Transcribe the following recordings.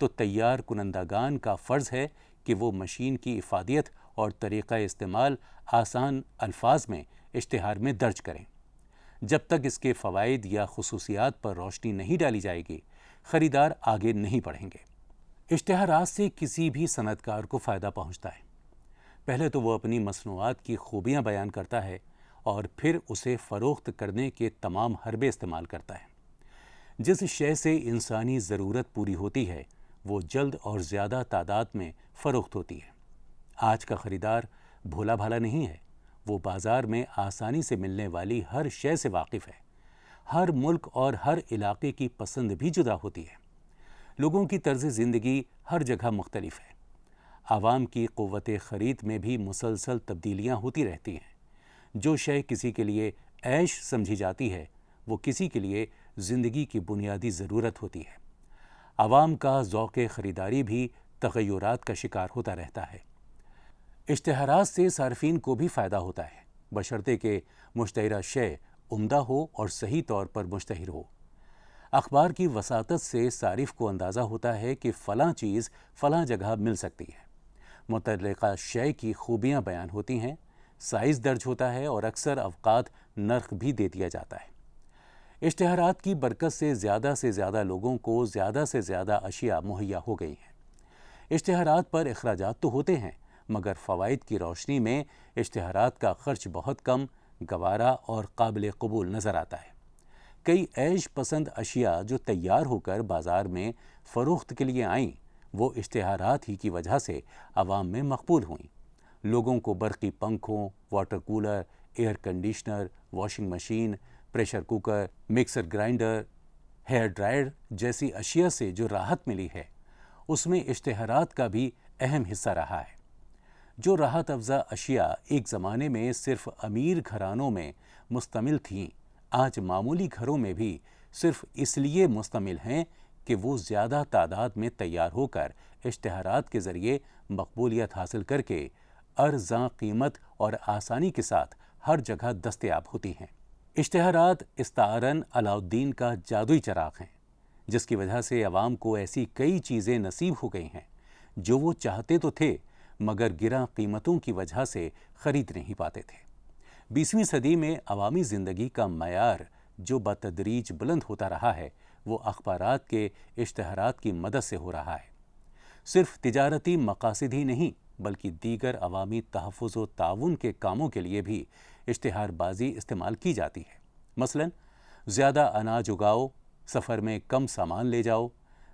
تو تیار کنندگان کا فرض ہے کہ وہ مشین کی افادیت اور طریقہ استعمال آسان الفاظ میں اشتہار میں درج کریں۔ جب تک اس کے فوائد یا خصوصیات پر روشنی نہیں ڈالی جائے گی، خریدار آگے نہیں بڑھیں گے۔ اشتہارات سے کسی بھی صنعت کار کو فائدہ پہنچتا ہے۔ پہلے تو وہ اپنی مصنوعات کی خوبیاں بیان کرتا ہے اور پھر اسے فروخت کرنے کے تمام حربے استعمال کرتا ہے۔ جس شے سے انسانی ضرورت پوری ہوتی ہے وہ جلد اور زیادہ تعداد میں فروخت ہوتی ہے۔ آج کا خریدار بھولا بھالا نہیں ہے، وہ بازار میں آسانی سے ملنے والی ہر شے سے واقف ہے۔ ہر ملک اور ہر علاقے کی پسند بھی جدا ہوتی ہے۔ لوگوں کی طرز زندگی ہر جگہ مختلف ہے۔ عوام کی قوت خرید میں بھی مسلسل تبدیلیاں ہوتی رہتی ہیں۔ جو شے کسی کے لیے عیش سمجھی جاتی ہے وہ کسی کے لیے زندگی کی بنیادی ضرورت ہوتی ہے۔ عوام کا ذوق خریداری بھی تغیرات کا شکار ہوتا رہتا ہے۔ اشتہارات سے صارفین کو بھی فائدہ ہوتا ہے، بشرطے کہ مشتہرہ شے عمدہ ہو اور صحیح طور پر مشتہر ہو۔ اخبار کی وساطت سے صارف کو اندازہ ہوتا ہے کہ فلاں چیز فلاں جگہ مل سکتی ہے۔ متعلقہ شے کی خوبیاں بیان ہوتی ہیں، سائز درج ہوتا ہے اور اکثر اوقات نرخ بھی دے دیا جاتا ہے۔ اشتہارات کی برکت سے زیادہ لوگوں کو زیادہ سے زیادہ اشیاء مہیا ہو گئی ہیں۔ اشتہارات پر اخراجات تو ہوتے ہیں، مگر فوائد کی روشنی میں اشتہارات کا خرچ بہت کم، گوارا اور قابل قبول نظر آتا ہے۔ کئی عیش پسند اشیاء جو تیار ہو کر بازار میں فروخت کے لیے آئیں، وہ اشتہارات ہی کی وجہ سے عوام میں مقبول ہوئیں۔ لوگوں کو برقی پنکھوں، water cooler, air conditioner, washing machine, pressure cooker, mixer grinder, hair dryer جیسی اشیاء سے جو راحت ملی ہے، اس میں اشتہارات کا بھی اہم حصہ رہا ہے۔ جو راحت افزا اشیاء ایک زمانے میں صرف امیر گھرانوں میں مشتمل تھیں، آج معمولی گھروں میں بھی صرف اس لیے مشتمل ہیں کہ وہ زیادہ تعداد میں تیار ہو کر اشتہارات کے ذریعے مقبولیت حاصل کر کے ارزاں قیمت اور آسانی کے ساتھ ہر جگہ دستیاب ہوتی ہیں۔ اشتہارات استعاراً علاؤالدین کا جادوئی چراغ ہیں، جس کی وجہ سے عوام کو ایسی کئی چیزیں نصیب ہو گئی ہیں جو وہ چاہتے تو تھے مگر گراں قیمتوں کی وجہ سے خرید نہیں پاتے تھے۔ 20ویں صدی میں عوامی زندگی کا معیار جو بتدریج بلند ہوتا رہا ہے، وہ اخبارات کے اشتہارات کی مدد سے ہو رہا ہے۔ صرف تجارتی مقاصد ہی نہیں بلکہ دیگر عوامی تحفظ و تعاون کے کاموں کے لیے بھی اشتہار بازی استعمال کی جاتی ہے۔ مثلاً زیادہ اناج اگاؤ، سفر میں کم سامان لے جاؤ،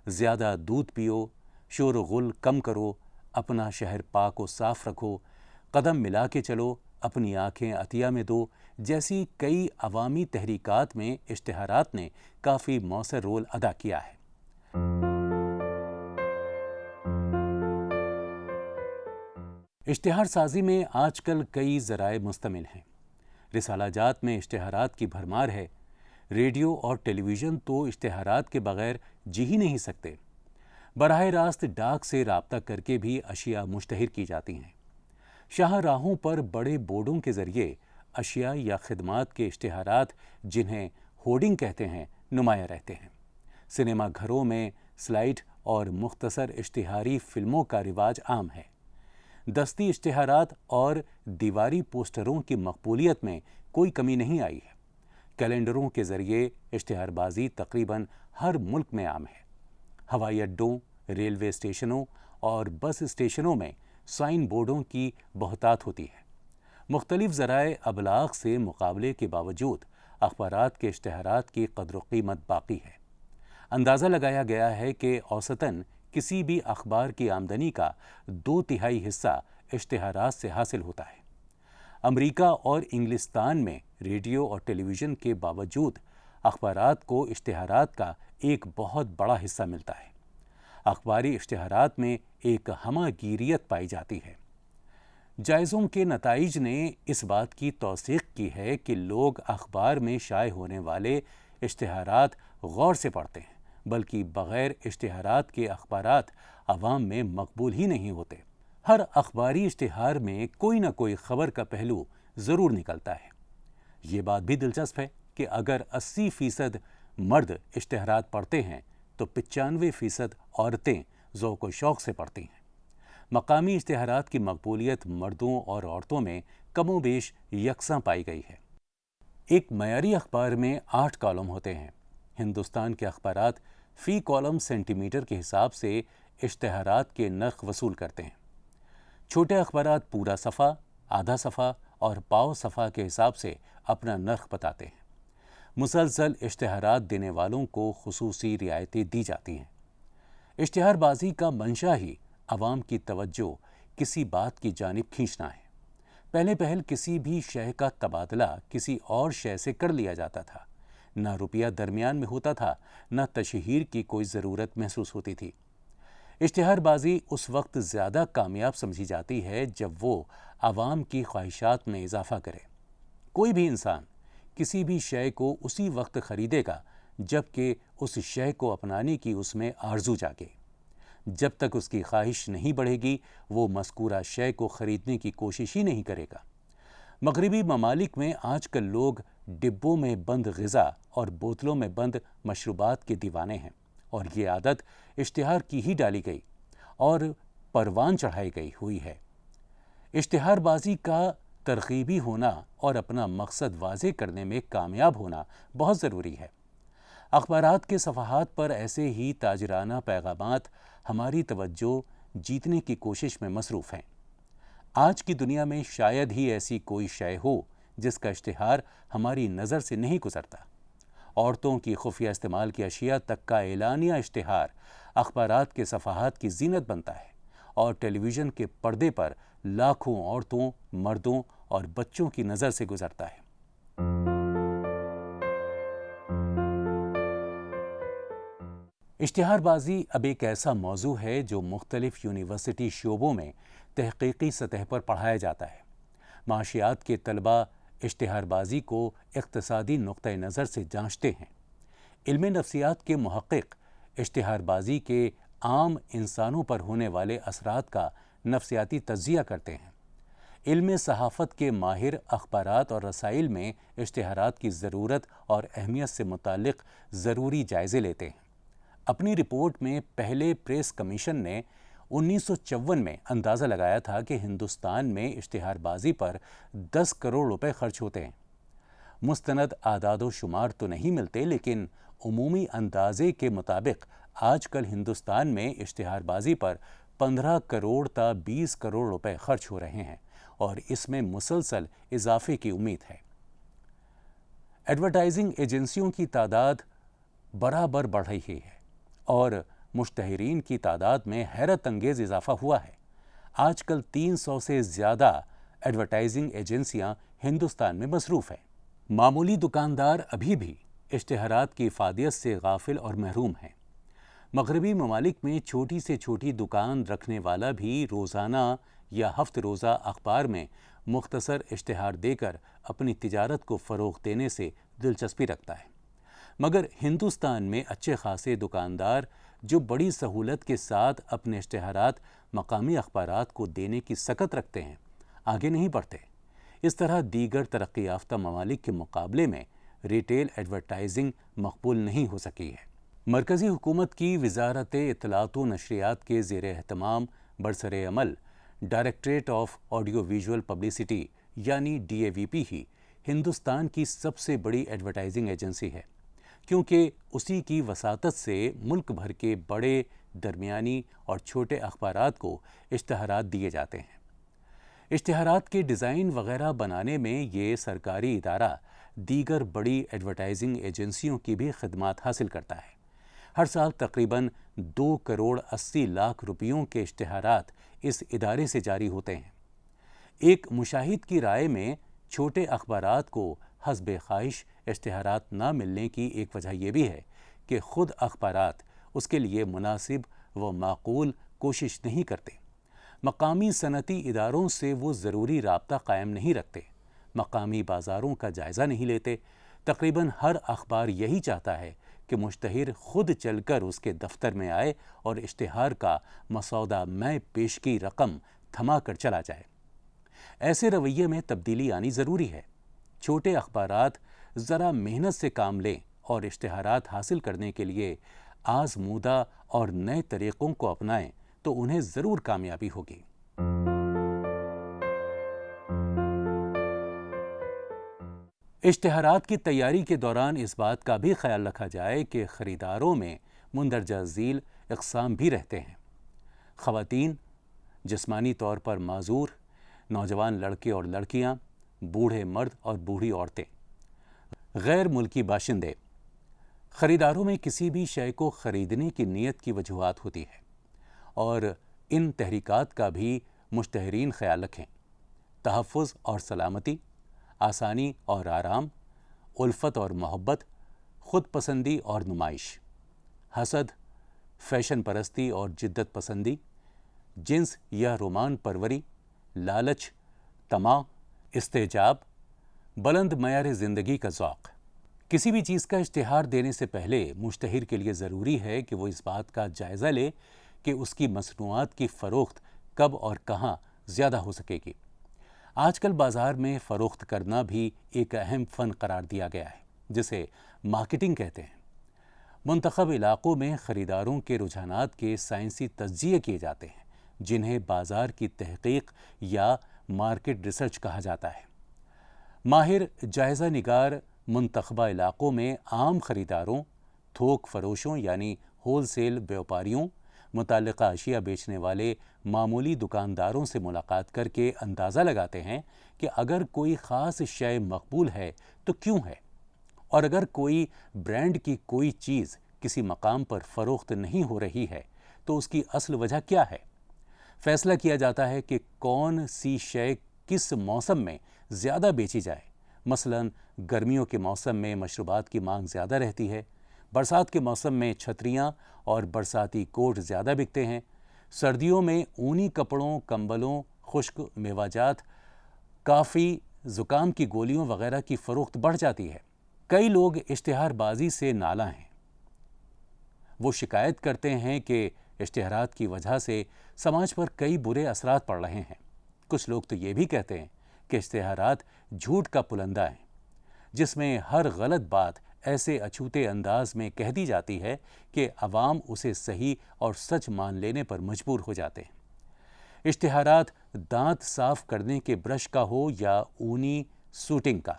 زیادہ دودھ پیو، شور و غل کم کرو، اپنا شہر پاک و صاف رکھو، قدم ملا کے چلو، اپنی آنکھیں عطیہ میں دو جیسی کئی عوامی تحریکات میں اشتہارات نے کافی مؤثر رول ادا کیا ہے۔ اشتہار سازی میں آج کل کئی ذرائع مشتمل ہیں۔ رسالہ جات میں اشتہارات کی بھرمار ہے۔ ریڈیو اور ٹیلی ویژن تو اشتہارات کے بغیر جی ہی نہیں سکتے۔ براہ راست ڈاک سے رابطہ کر کے بھی اشیاء مشتہر کی جاتی ہیں۔ شاہراہوں پر بڑے بورڈوں کے ذریعے اشیاء یا خدمات کے اشتہارات، جنہیں ہورڈنگ کہتے ہیں، نمایاں رہتے ہیں۔ سنیما گھروں میں سلائڈ اور مختصر اشتہاری فلموں کا رواج عام ہے۔ دستی اشتہارات اور دیواری پوسٹروں کی مقبولیت میں کوئی کمی نہیں آئی ہے۔ کیلنڈروں کے ذریعے اشتہار بازی تقریباً ہر ملک میں عام ہے۔ ہوائی اڈوں، ریلوے اسٹیشنوں اور بس اسٹیشنوں میں سائن بورڈوں کی بہتات ہوتی ہے۔ مختلف ذرائع ابلاغ سے مقابلے کے باوجود اخبارات کے اشتہارات کی قدر و قیمت باقی ہے۔ اندازہ لگایا گیا ہے کہ اوسطاً کسی بھی اخبار کی آمدنی کا 2/3 حصہ اشتہارات سے حاصل ہوتا ہے۔ امریکہ اور انگلستان میں ریڈیو اور ٹیلی ویژن کے باوجود اخبارات کو اشتہارات کا ایک بہت بڑا حصہ ملتا ہے۔ اخباری اشتہارات میں ایک ہمہ گیریت پائی جاتی ہے۔ جائزوں کے نتائج نے اس بات کی توثیق کی ہے کہ لوگ اخبار میں شائع ہونے والے اشتہارات غور سے پڑھتے ہیں، بلکہ بغیر اشتہارات کے اخبارات عوام میں مقبول ہی نہیں ہوتے۔ ہر اخباری اشتہار میں کوئی نہ کوئی خبر کا پہلو ضرور نکلتا ہے۔ یہ بات بھی دلچسپ ہے کہ اگر 80% مرد اشتہارات پڑھتے ہیں تو 95% عورتیں ذوق و شوق سے پڑھتی ہیں۔ مقامی اشتہارات کی مقبولیت مردوں اور عورتوں میں کم و بیش یکساں پائی گئی ہے۔ ایک معیاری اخبار میں 8 کالم ہوتے ہیں۔ ہندوستان کے اخبارات فی کالم سینٹی میٹر کے حساب سے اشتہارات کے نرخ وصول کرتے ہیں۔ چھوٹے اخبارات پورا صفحہ، آدھا صفحہ اور پاؤ صفحہ کے حساب سے اپنا نرخ بتاتے ہیں۔ مسلسل اشتہارات دینے والوں کو خصوصی رعایتیں دی جاتی ہیں۔ اشتہار بازی کا منشا ہی عوام کی توجہ کسی بات کی جانب کھینچنا ہے۔ پہل کسی بھی شے کا تبادلہ کسی اور شے سے کر لیا جاتا تھا۔ نہ روپیہ درمیان میں ہوتا تھا، نہ تشہیر کی کوئی ضرورت محسوس ہوتی تھی۔ اشتہار بازی اس وقت زیادہ کامیاب سمجھی جاتی ہے جب وہ عوام کی خواہشات میں اضافہ کرے۔ کوئی بھی انسان کسی بھی شے کو اسی وقت خریدے گا جب کہ اس شے کو اپنانے کی اس میں آرزو جاگے۔ جب تک اس کی خواہش نہیں بڑھے گی وہ مذکورہ شے کو خریدنے کی کوشش ہی نہیں کرے گا۔ مغربی ممالک میں آج کل لوگ ڈبوں میں بند غذا اور بوتلوں میں بند مشروبات کے دیوانے ہیں، اور یہ عادت اشتہار کی ہی ڈالی گئی اور پروان چڑھائی گئی ہوئی ہے۔ اشتہار بازی کا ترغیبی ہونا اور اپنا مقصد واضح کرنے میں کامیاب ہونا بہت ضروری ہے۔ اخبارات کے صفحات پر ایسے ہی تاجرانہ پیغامات ہماری توجہ جیتنے کی کوشش میں مصروف ہیں۔ آج کی دنیا میں شاید ہی ایسی کوئی شے ہو جس کا اشتہار ہماری نظر سے نہیں گزرتا۔ عورتوں کی خفیہ استعمال کی اشیاء تک کا اعلانیہ اشتہار اخبارات کے صفحات کی زینت بنتا ہے، اور ٹیلی ویژن کے پردے پر لاکھوں عورتوں، مردوں اور بچوں کی نظر سے گزرتا ہے۔ اشتہار بازی اب ایک ایسا موضوع ہے جو مختلف یونیورسٹی شعبوں میں تحقیقی سطح پر پڑھایا جاتا ہے۔ معاشیات کے طلباء اشتہار بازی کو اقتصادی نقطہ نظر سے جانچتے ہیں۔ علم نفسیات کے محقق اشتہار بازی کے عام انسانوں پر ہونے والے اثرات کا نفسیاتی تجزیہ کرتے ہیں۔ علم صحافت کے ماہر اخبارات اور رسائل میں اشتہارات کی ضرورت اور اہمیت سے متعلق ضروری جائزے لیتے ہیں۔ اپنی رپورٹ میں پہلے پریس کمیشن نے 1954 میں اندازہ لگایا تھا کہ ہندوستان میں اشتہار بازی پر 10 کروڑ روپے خرچ ہوتے ہیں۔ مستند اعداد و شمار تو نہیں ملتے، لیکن عمومی اندازے کے مطابق آج کل ہندوستان میں اشتہار بازی پر 15 کروڑ تا 20 کروڑ روپے خرچ ہو رہے ہیں، اور اس میں مسلسل اضافے کی امید ہے۔ ایڈورٹائزنگ ایجنسیوں کی تعداد برابر بڑھ رہی ہے اور مشتہرین کی تعداد میں حیرت انگیز اضافہ ہوا ہے۔ آج کل 300 سے زیادہ ایڈورٹائزنگ ایجنسیاں ہندوستان میں مصروف ہیں۔ معمولی دکاندار ابھی بھی اشتہارات کی افادیت سے غافل اور محروم ہیں۔ مغربی ممالک میں چھوٹی سے چھوٹی دکان رکھنے والا بھی روزانہ یا ہفت روزہ اخبار میں مختصر اشتہار دے کر اپنی تجارت کو فروغ دینے سے دلچسپی رکھتا ہے۔ مگر ہندوستان میں اچھے خاصے دکاندار جو بڑی سہولت کے ساتھ اپنے اشتہارات مقامی اخبارات کو دینے کی سکت رکھتے ہیں، آگے نہیں بڑھتے۔ اس طرح دیگر ترقی یافتہ ممالک کے مقابلے میں ریٹیل ایڈورٹائزنگ مقبول نہیں ہو سکی ہے۔ مرکزی حکومت کی وزارت اطلاعات و نشریات کے زیر اہتمام برسر عمل directorate of audio visual publicity یعنی DAVP ہی ہندوستان کی سب سے بڑی ایڈورٹائزنگ ایجنسی ہے، کیونکہ اسی کی وساطت سے ملک بھر کے بڑے، درمیانی اور چھوٹے اخبارات کو اشتہارات دیے جاتے ہیں۔ اشتہارات کے ڈیزائن وغیرہ بنانے میں یہ سرکاری ادارہ دیگر بڑی ایڈورٹائزنگ ایجنسیوں کی بھی خدمات حاصل کرتا ہے۔ ہر سال تقریباً 2 کروڑ 80 لاکھ روپیوں کے اشتہارات اس ادارے سے جاری ہوتے ہیں۔ ایک مشاہد کی رائے میں چھوٹے اخبارات کو حسب خواہش اشتہارات نہ ملنے کی ایک وجہ یہ بھی ہے کہ خود اخبارات اس کے لیے مناسب و معقول کوشش نہیں کرتے۔ مقامی صنعتی اداروں سے وہ ضروری رابطہ قائم نہیں رکھتے، مقامی بازاروں کا جائزہ نہیں لیتے۔ تقریباً ہر اخبار یہی چاہتا ہے کہ مشتہر خود چل کر اس کے دفتر میں آئے اور اشتہار کا مسودہ میں پیش کی رقم تھما کر چلا جائے۔ ایسے رویے میں تبدیلی آنی ضروری ہے۔ چھوٹے اخبارات ذرا محنت سے کام لیں اور اشتہارات حاصل کرنے کے لیے آزمودہ اور نئے طریقوں کو اپنائیں تو انہیں ضرور کامیابی ہوگی۔ اشتہارات کی تیاری کے دوران اس بات کا بھی خیال رکھا جائے کہ خریداروں میں مندرجہ ذیل اقسام بھی رہتے ہیں۔ خواتین، جسمانی طور پر معذور، نوجوان لڑکے اور لڑکیاں، بوڑھے مرد اور بوڑھی عورتیں، غیر ملکی باشندے۔ خریداروں میں کسی بھی شے کو خریدنے کی نیت کی وجوہات ہوتی ہے، اور ان تحریکات کا بھی مشتہرین خیال رکھیں۔ تحفظ اور سلامتی، آسانی اور آرام، الفت اور محبت، خود پسندی اور نمائش، حسد، فیشن پرستی اور جدت پسندی، جنس یا رومان پروری، لالچ، طمع، استعجاب، بلند معیار زندگی کا ذوق۔ کسی بھی چیز کا اشتہار دینے سے پہلے مشتہر کے لیے ضروری ہے کہ وہ اس بات کا جائزہ لے کہ اس کی مصنوعات کی فروخت کب اور کہاں زیادہ ہو سکے گی۔ آج کل بازار میں فروخت کرنا بھی ایک اہم فن قرار دیا گیا ہے، جسے مارکیٹنگ کہتے ہیں۔ منتخب علاقوں میں خریداروں کے رجحانات کے سائنسی تجزیے کیے جاتے ہیں، جنہیں بازار کی تحقیق یا مارکیٹ ریسرچ کہا جاتا ہے۔ ماہر جائزہ نگار منتخبہ علاقوں میں عام خریداروں، تھوک فروشوں یعنی ہول سیل بیوپاریوں، متعلقہ اشیاء بیچنے والے معمولی دکانداروں سے ملاقات کر کے اندازہ لگاتے ہیں کہ اگر کوئی خاص شے مقبول ہے تو کیوں ہے، اور اگر کوئی برانڈ کی کوئی چیز کسی مقام پر فروخت نہیں ہو رہی ہے تو اس کی اصل وجہ کیا ہے۔ فیصلہ کیا جاتا ہے کہ کون سی شے کس موسم میں زیادہ بیچی جائے۔ مثلاً گرمیوں کے موسم میں مشروبات کی مانگ زیادہ رہتی ہے، برسات کے موسم میں چھتریاں اور برساتی کوٹ زیادہ بکتے ہیں، سردیوں میں اونی کپڑوں، کمبلوں، خشک میوہ جات، کافی، زکام کی گولیوں وغیرہ کی فروخت بڑھ جاتی ہے۔ کئی لوگ اشتہار بازی سے نالاں ہیں۔ وہ شکایت کرتے ہیں کہ اشتہارات کی وجہ سے سماج پر کئی برے اثرات پڑ رہے ہیں۔ کچھ لوگ تو یہ بھی کہتے ہیں کہ اشتہارات جھوٹ کا پلندہ ہیں، جس میں ہر غلط بات ایسے اچھوتے انداز میں کہہ دی جاتی ہے کہ عوام اسے صحیح اور سچ مان لینے پر مجبور ہو جاتے ہیں۔ اشتہارات دانت صاف کرنے کے برش کا ہو یا اونی سوٹنگ کا،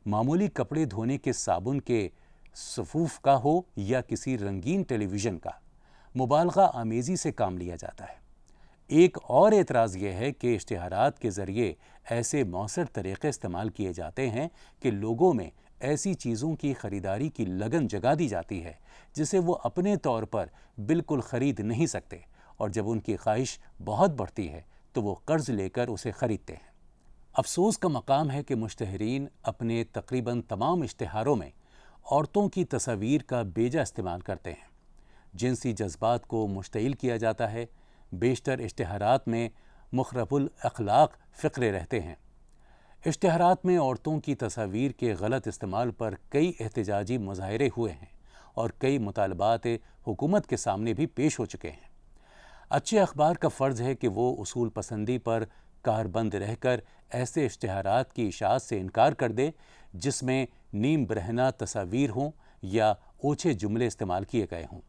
معمولی کپڑے دھونے کے صابن کے صفوف کا ہو یا کسی رنگین ٹیلی ویژن کا، مبالغہ آمیزی سے کام لیا جاتا ہے۔ ایک اور اعتراض یہ ہے کہ اشتہارات کے ذریعے ایسے مؤثر طریقے استعمال کیے جاتے ہیں کہ لوگوں میں ایسی چیزوں کی خریداری کی لگن جگا دی جاتی ہے جسے وہ اپنے طور پر بالکل خرید نہیں سکتے، اور جب ان کی خواہش بہت بڑھتی ہے تو وہ قرض لے کر اسے خریدتے ہیں۔ افسوس کا مقام ہے کہ مشتہرین اپنے تقریباً تمام اشتہاروں میں عورتوں کی تصاویر کا بیجا استعمال کرتے ہیں۔ جنسی جذبات کو مشتعل کیا جاتا ہے۔ بیشتر اشتہارات میں مخرب الاخلاق فقرے رہتے ہیں۔ اشتہارات میں عورتوں کی تصاویر کے غلط استعمال پر کئی احتجاجی مظاہرے ہوئے ہیں اور کئی مطالبات حکومت کے سامنے بھی پیش ہو چکے ہیں۔ اچھے اخبار کا فرض ہے کہ وہ اصول پسندی پر کاربند رہ کر ایسے اشتہارات کی اشاعت سے انکار کر دے جس میں نیم برہنہ تصاویر ہوں یا اوچھے جملے استعمال کیے گئے ہوں۔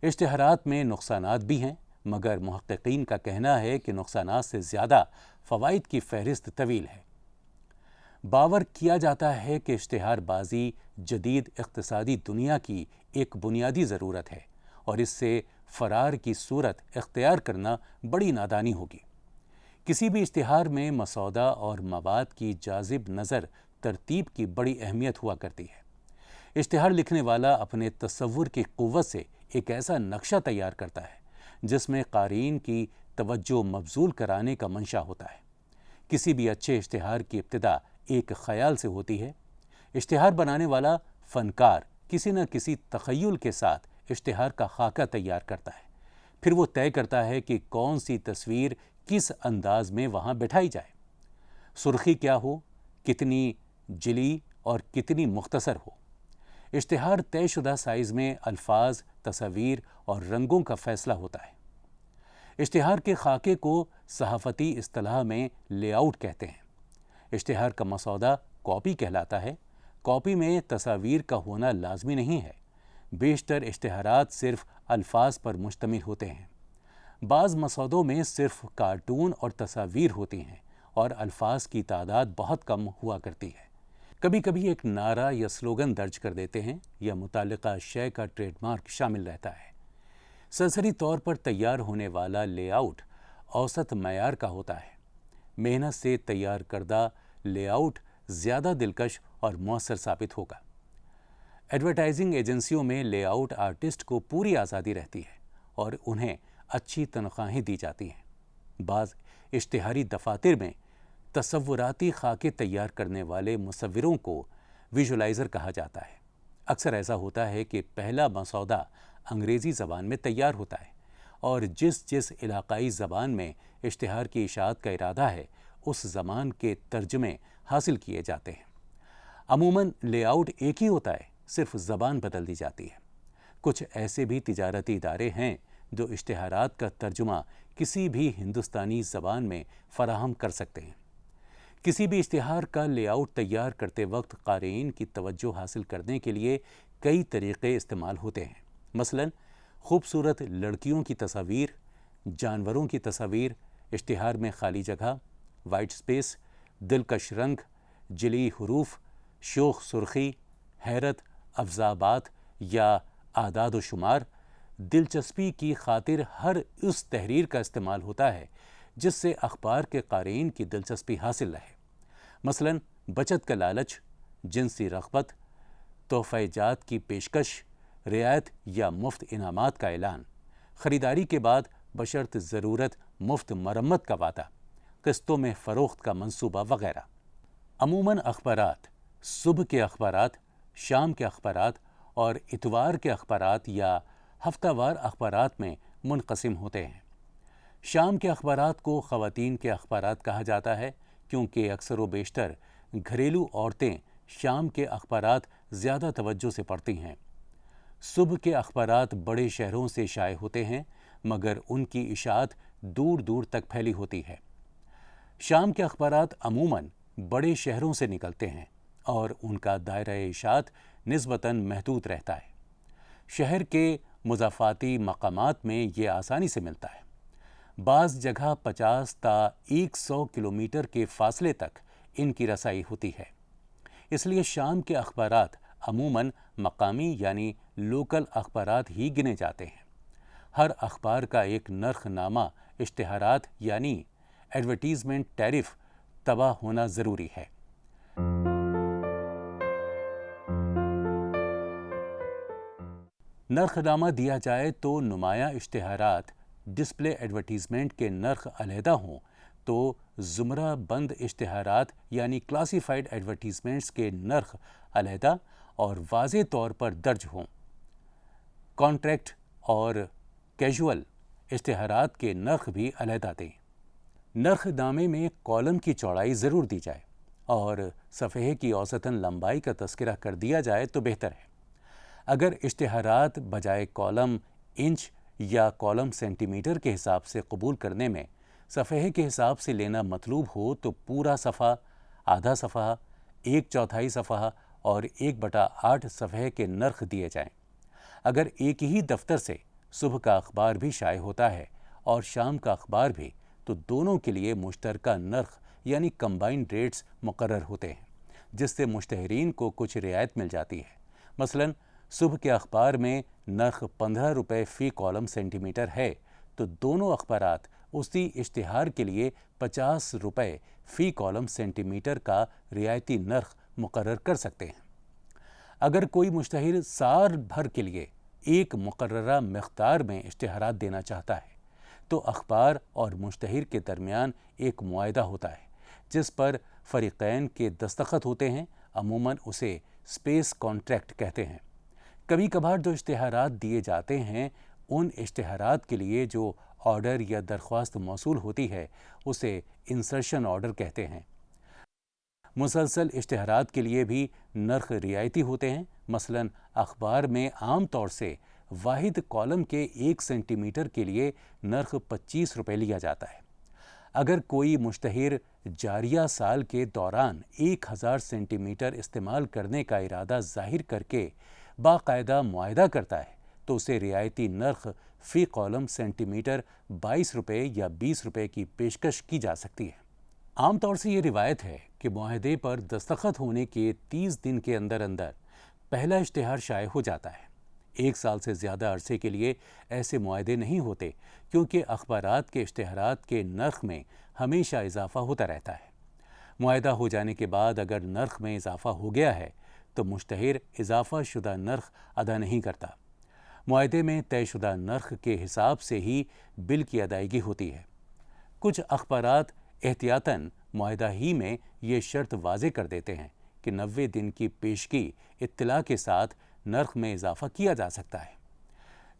اشتہارات میں نقصانات بھی ہیں، مگر محققین کا کہنا ہے کہ نقصانات سے زیادہ فوائد کی فہرست طویل ہے۔ باور کیا جاتا ہے کہ اشتہار بازی جدید اقتصادی دنیا کی ایک بنیادی ضرورت ہے، اور اس سے فرار کی صورت اختیار کرنا بڑی نادانی ہوگی۔ کسی بھی اشتہار میں مسودہ اور مواد کی جاذب نظر ترتیب کی بڑی اہمیت ہوا کرتی ہے۔ اشتہار لکھنے والا اپنے تصور کی قوت سے ایک ایسا نقشہ تیار کرتا ہے جس میں قارئین کی توجہ مبذول کرانے کا منشا ہوتا ہے۔ کسی بھی اچھے اشتہار کی ابتدا ایک خیال سے ہوتی ہے۔ اشتہار بنانے والا فنکار کسی نہ کسی تخیل کے ساتھ اشتہار کا خاکہ تیار کرتا ہے، پھر وہ طے کرتا ہے کہ کون سی تصویر کس انداز میں وہاں بٹھائی جائے، سرخی کیا ہو، کتنی جلی اور کتنی مختصر ہو۔ اشتہار طے شدہ سائز میں الفاظ، تصاویر اور رنگوں کا فیصلہ ہوتا ہے۔ اشتہار کے خاکے کو صحافتی اصطلاح میں لے آؤٹ کہتے ہیں۔ اشتہار کا مسودہ کاپی کہلاتا ہے۔ کاپی میں تصاویر کا ہونا لازمی نہیں ہے۔ بیشتر اشتہارات صرف الفاظ پر مشتمل ہوتے ہیں۔ بعض مسودوں میں صرف کارٹون اور تصاویر ہوتی ہیں اور الفاظ کی تعداد بہت کم ہوا کرتی ہے۔ کبھی کبھی ایک نعرہ یا سلوگن درج کر دیتے ہیں یا متعلقہ شے کا ٹریڈ مارک شامل رہتا ہے۔ سرسری طور پر تیار ہونے والا لے آؤٹ اوسط معیار کا ہوتا ہے۔ محنت سے تیار کردہ لے آؤٹ زیادہ دلکش اور مؤثر ثابت ہوگا۔ ایڈورٹائزنگ ایجنسیوں میں لے آؤٹ آرٹسٹ کو پوری آزادی رہتی ہے اور انہیں اچھی تنخواہیں دی جاتی ہیں۔ بعض اشتہاری دفاتر میں تصوراتی خاکے تیار کرنے والے مصوروں کو ویژولائزر کہا جاتا ہے۔ اکثر ایسا ہوتا ہے کہ پہلا مسودہ انگریزی زبان میں تیار ہوتا ہے اور جس علاقائی زبان میں اشتہار کی اشاعت کا ارادہ ہے اس زبان کے ترجمے حاصل کیے جاتے ہیں۔ عموماً لے آؤٹ ایک ہی ہوتا ہے، صرف زبان بدل دی جاتی ہے۔ کچھ ایسے بھی تجارتی ادارے ہیں جو اشتہارات کا ترجمہ کسی بھی ہندوستانی زبان میں فراہم کر سکتے ہیں۔ کسی بھی اشتہار کا لے آؤٹ تیار کرتے وقت قارئین کی توجہ حاصل کرنے کے لیے کئی طریقے استعمال ہوتے ہیں۔ مثلاً خوبصورت لڑکیوں کی تصاویر، جانوروں کی تصاویر، اشتہار میں خالی جگہ، وائٹ سپیس، دلکش رنگ، جلی حروف، شوخ سرخی، حیرت افزا بات یا اعداد و شمار۔ دلچسپی کی خاطر ہر اس تحریر کا استعمال ہوتا ہے جس سے اخبار کے قارئین کی دلچسپی حاصل رہے۔ مثلاً بچت کا لالچ، جنسی رغبت، تحفہ جات کی پیشکش، رعایت یا مفت انعامات کا اعلان، خریداری کے بعد بشرط ضرورت مفت مرمت کا وعدہ، قسطوں میں فروخت کا منصوبہ وغیرہ۔ عموماً اخبارات صبح کے اخبارات، شام کے اخبارات اور اتوار کے اخبارات یا ہفتہ وار اخبارات میں منقسم ہوتے ہیں۔ شام کے اخبارات کو خواتین کے اخبارات کہا جاتا ہے کیونکہ اکثر و بیشتر گھریلو عورتیں شام کے اخبارات زیادہ توجہ سے پڑھتی ہیں۔ صبح کے اخبارات بڑے شہروں سے شائع ہوتے ہیں مگر ان کی اشاعت دور دور تک پھیلی ہوتی ہے۔ شام کے اخبارات عموماً بڑے شہروں سے نکلتے ہیں اور ان کا دائرہ اشاعت نسبتاً محدود رہتا ہے۔ شہر کے مضافاتی مقامات میں یہ آسانی سے ملتا ہے۔ بعض جگہ 50 تا 100 کلومیٹر کے فاصلے تک ان کی رسائی ہوتی ہے۔ اس لیے شام کے اخبارات عموماً مقامی یعنی لوکل اخبارات ہی گنے جاتے ہیں۔ ہر اخبار کا ایک نرخ نامہ اشتہارات یعنی ایڈورٹیزمنٹ ٹیرف تبع ہونا ضروری ہے۔ نرخ نامہ دیا جائے تو نمایاں اشتہارات ڈسپلے ایڈورٹیزمنٹ کے نرخ علیحدہ ہوں تو زمرہ بند اشتہارات یعنی کلاسیفائڈ ایڈورٹیزمنٹس کے نرخ علیحدہ اور واضح طور پر درج ہوں۔ کانٹریکٹ اور کیجول اشتہارات کے نرخ بھی علیحدہ دیں۔ نرخ نامے میں کالم کی چوڑائی ضرور دی جائے اور صفحے کی اوسطاً لمبائی کا تذکرہ کر دیا جائے تو بہتر ہے۔ اگر اشتہارات بجائے کالم انچ یا کالم سینٹی میٹر کے حساب سے قبول کرنے میں صفحے کے حساب سے لینا مطلوب ہو تو پورا صفحہ، آدھا صفحہ، 1/4 صفحہ اور 1/8 صفحے کے نرخ دیے جائیں۔ اگر ایک ہی دفتر سے صبح کا اخبار بھی شائع ہوتا ہے اور شام کا اخبار بھی تو دونوں کے لیے مشترکہ نرخ یعنی کمبائنڈ ریٹس مقرر ہوتے ہیں جس سے مشتہرین کو کچھ رعایت مل جاتی ہے۔ مثلاً صبح کے اخبار میں نرخ 15 روپے فی کالم سینٹی میٹر ہے تو دونوں اخبارات اسی اشتہار کے لیے 50 روپے فی کالم سینٹی میٹر کا رعایتی نرخ مقرر کر سکتے ہیں۔ اگر کوئی مشتہر سال بھر کے لیے ایک مقررہ مقدار میں اشتہارات دینا چاہتا ہے تو اخبار اور مشتہر کے درمیان ایک معاہدہ ہوتا ہے جس پر فریقین کے دستخط ہوتے ہیں۔ عموماً اسے اسپیس کانٹریکٹ کہتے ہیں۔ کبھی کبھار جو اشتہارات دیے جاتے ہیں ان اشتہارات کے لیے جو آرڈر یا درخواست موصول ہوتی ہے اسے انسرشن آرڈر کہتے ہیں۔ مسلسل اشتہارات کے لیے بھی نرخ رعایتی ہوتے ہیں۔ مثلاً اخبار میں عام طور سے واحد کالم کے 1 سینٹی میٹر کے لیے نرخ 25 روپے لیا جاتا ہے۔ اگر کوئی مشتہر جاریہ سال کے دوران 1000 سینٹی میٹر استعمال کرنے کا ارادہ ظاہر کر کے باقاعدہ معاہدہ کرتا ہے تو اسے رعایتی نرخ فی کالم سینٹی میٹر 22 روپے یا 20 روپے کی پیشکش کی جا سکتی ہے۔ عام طور سے یہ روایت ہے کہ معاہدے پر دستخط ہونے کے 30 دن کے اندر اندر پہلا اشتہار شائع ہو جاتا ہے۔ 1 سال سے زیادہ عرصے کے لیے ایسے معاہدے نہیں ہوتے، کیونکہ اخبارات کے اشتہارات کے نرخ میں ہمیشہ اضافہ ہوتا رہتا ہے۔ معاہدہ ہو جانے کے بعد اگر نرخ میں اضافہ ہو گیا ہے تو مشتہر اضافہ شدہ نرخ ادا نہیں کرتا۔ معاہدے میں طے شدہ نرخ کے حساب سے ہی بل کی ادائیگی ہوتی ہے۔ کچھ اخبارات احتیاطاً معاہدہ ہی میں یہ شرط واضح کر دیتے ہیں کہ 90 دن کی پیشگی اطلاع کے ساتھ نرخ میں اضافہ کیا جا سکتا ہے۔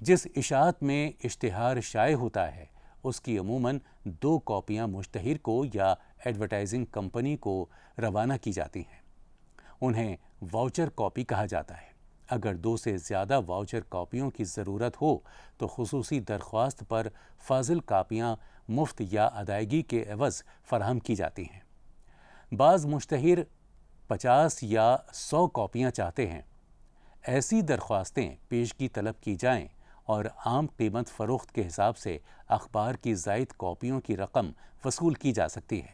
جس اشاعت میں اشتہار شائع ہوتا ہے اس کی عموماً 2 کاپیاں مشتہر کو یا ایڈورٹائزنگ کمپنی کو روانہ کی جاتی ہیں۔ انہیں واؤچر کاپی کہا جاتا ہے۔ اگر 2 سے زیادہ واؤچر کاپیوں کی ضرورت ہو تو خصوصی درخواست پر فاضل کاپیاں مفت یا ادائیگی کے عوض فراہم کی جاتی ہیں۔ بعض مشتہر 50 یا 100 کاپیاں چاہتے ہیں۔ ایسی درخواستیں پیشگی طلب کی جائیں اور عام قیمت فروخت کے حساب سے اخبار کی زائد کاپیوں کی رقم وصول کی جا سکتی ہے۔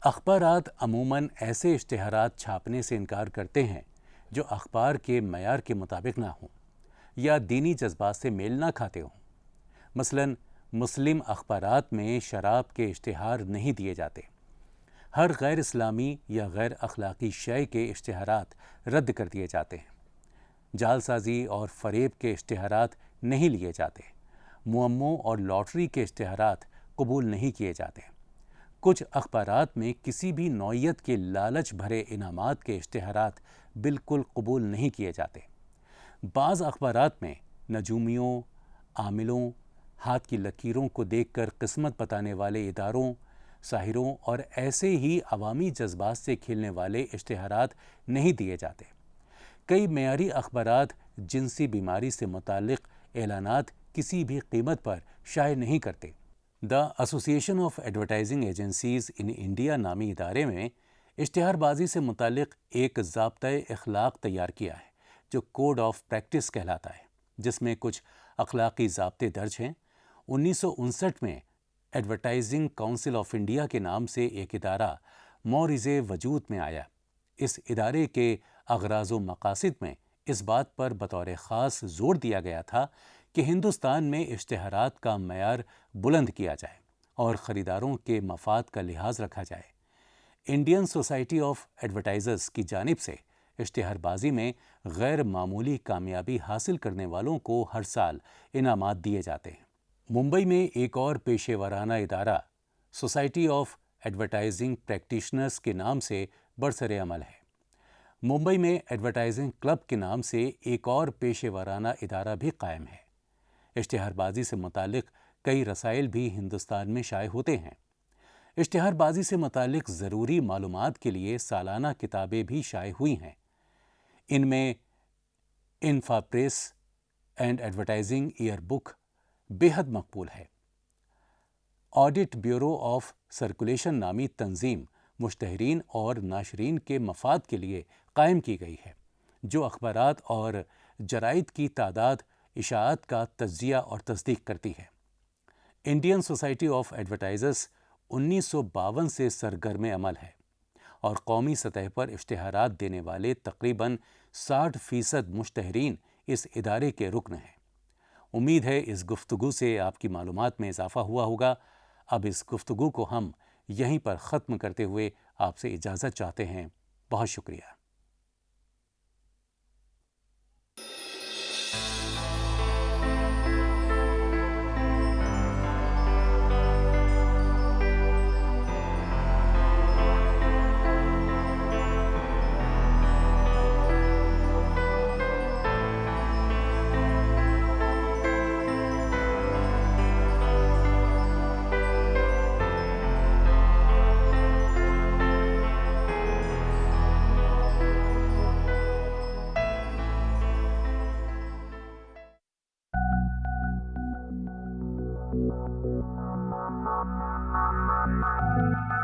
اخبارات عموماً ایسے اشتہارات چھاپنے سے انکار کرتے ہیں جو اخبار کے معیار کے مطابق نہ ہوں یا دینی جذبات سے میل نہ کھاتے ہوں۔ مثلاً مسلم اخبارات میں شراب کے اشتہار نہیں دیے جاتے۔ ہر غیر اسلامی یا غیر اخلاقی شے کے اشتہارات رد کر دیے جاتے ہیں۔ جعلسازی اور فریب کے اشتہارات نہیں لیے جاتے۔ معموں اور لاٹری کے اشتہارات قبول نہیں کیے جاتے۔ کچھ اخبارات میں کسی بھی نوعیت کے لالچ بھرے انعامات کے اشتہارات بالکل قبول نہیں کیے جاتے۔ بعض اخبارات میں نجومیوں، عاملوں، ہاتھ کی لکیروں کو دیکھ کر قسمت بتانے والے اداروں، ساحروں اور ایسے ہی عوامی جذبات سے کھیلنے والے اشتہارات نہیں دیے جاتے۔ کئی معیاری اخبارات جنسی بیماری سے متعلق اعلانات کسی بھی قیمت پر شائع نہیں کرتے۔ دا ایسوسی ایشن of advertising agencies in India نامی ادارے میں اشتہار بازی سے متعلق ایک ضابطۂ اخلاق تیار کیا ہے جو کوڈ آف پریکٹس کہلاتا ہے، جس میں کچھ اخلاقی ضابطے درج ہیں۔ 1959 میں ایڈورٹائزنگ کونسل آف انڈیا کے نام سے ایک ادارہ مورز وجود میں آیا۔ اس ادارے کے اغراض و مقاصد میں اس بات پر بطور خاص زور دیا گیا تھا کہ ہندوستان میں اشتہارات کا معیار بلند کیا جائے اور خریداروں کے مفاد کا لحاظ رکھا جائے۔ انڈین سوسائٹی آف ایڈورٹائزرز کی جانب سے اشتہار بازی میں غیر معمولی کامیابی حاصل کرنے والوں کو ہر سال انعامات دیے جاتے ہیں۔ ممبئی میں ایک اور پیشے ورانہ ادارہ سوسائٹی آف ایڈورٹائزنگ پریکٹیشنرز کے نام سے برسر عمل ہے۔ ممبئی میں ایڈورٹائزنگ کلب کے نام سے ایک اور پیشے ورانہ ادارہ بھی قائم ہے۔ اشتہار بازی سے متعلق کئی رسائل بھی ہندوستان میں شائع ہوتے ہیں۔ اشتہار بازی سے متعلق ضروری معلومات کے لیے سالانہ کتابیں بھی شائع ہوئی ہیں۔ ان میں انفا press and advertising year book بے حد مقبول ہے۔ آڈٹ بیورو آف سرکولیشن نامی تنظیم مشتہرین اور ناشرین کے مفاد کے لیے قائم کی گئی ہے، جو اخبارات اور جرائد کی تعداد اشاعت کا تجزیہ اور تصدیق کرتی ہے۔ انڈین سوسائٹی آف ایڈورٹائزرز 1952 سے سرگرم عمل ہے اور قومی سطح پر اشتہارات دینے والے تقریباً 60% مشتہرین اس ادارے کے رکن ہیں۔ امید ہے اس گفتگو سے آپ کی معلومات میں اضافہ ہوا ہوگا۔ اب اس گفتگو کو ہم یہیں پر ختم کرتے ہوئے آپ سے اجازت چاہتے ہیں۔ بہت شکریہ۔ Thank you.